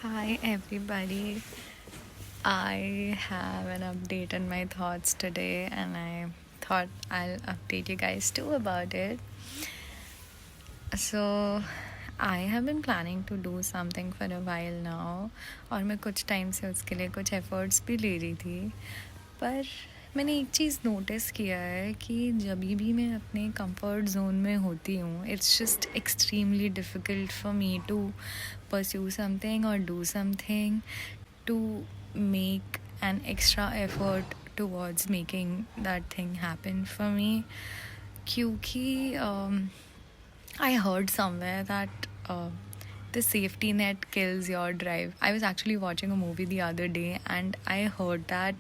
Hi everybody. I have an update on my thoughts today and I thought I'll update you guys too about it. So I have been planning to do something for a while now और मैं कुछ time से उसके लिए कुछ efforts भी ले रही थी पर मैंने एक चीज़ नोटिस किया है कि जब भी मैं अपने कंफर्ट जोन में होती हूँ it's just extremely difficult for me to pursue something or do something to make an extra effort towards making that thing happen for me क्योंकि I heard somewhere that the safety net kills your drive. I was actually watching a movie the other day and I heard that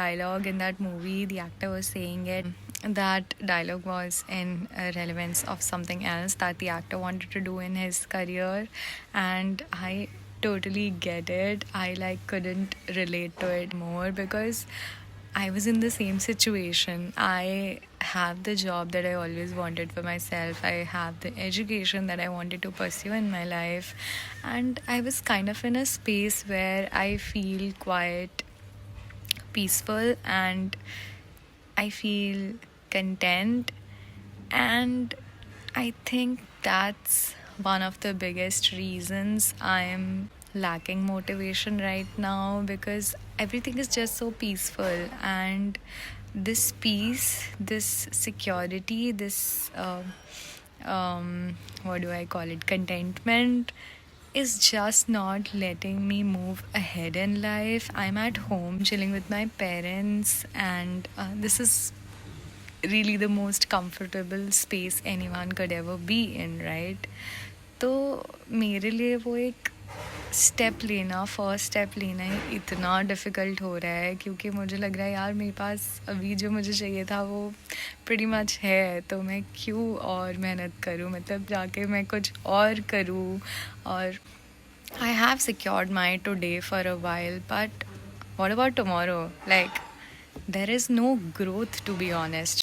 dialogue in that movie. The actor was saying it. That dialogue was in relevance of something else that the actor wanted to do in his career, and I totally get it. I couldn't relate to it more because I was in the same situation. I have the job that I always wanted for myself. I have the education that I wanted to pursue in my life. And I was kind of in a space where I feel quite peaceful and I feel content. And I think that's one of the biggest reasons I'm lacking motivation right now because everything is just so peaceful, and this peace, this security, this what do I call it, contentment is just not letting me move ahead in life. I'm at home chilling with my parents, and this is really the most comfortable space anyone could ever be in, right? तो मेरे लिए वो एक first step लेना ही इतना difficult हो रहा है क्योंकि मुझे लग रहा है यार मेरे पास अभी जो मुझे चाहिए था वो प्रीटी मच है, तो मैं क्यों और मेहनत करूँ, मतलब जाके मैं कुछ और करूँ. और I have secured my today for a while but what about tomorrow? Like there is no growth, to be honest.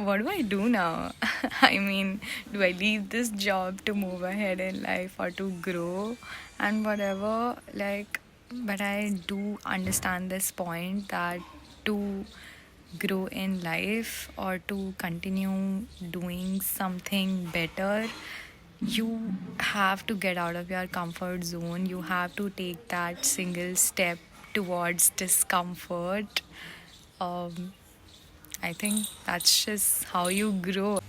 What do I do now? I mean, do I leave this job to move ahead in life or to grow and whatever? But I do understand this point that to grow in life or to continue doing something better, you have to get out of your comfort zone. You have to take that single step towards discomfort. I think that's just how you grow.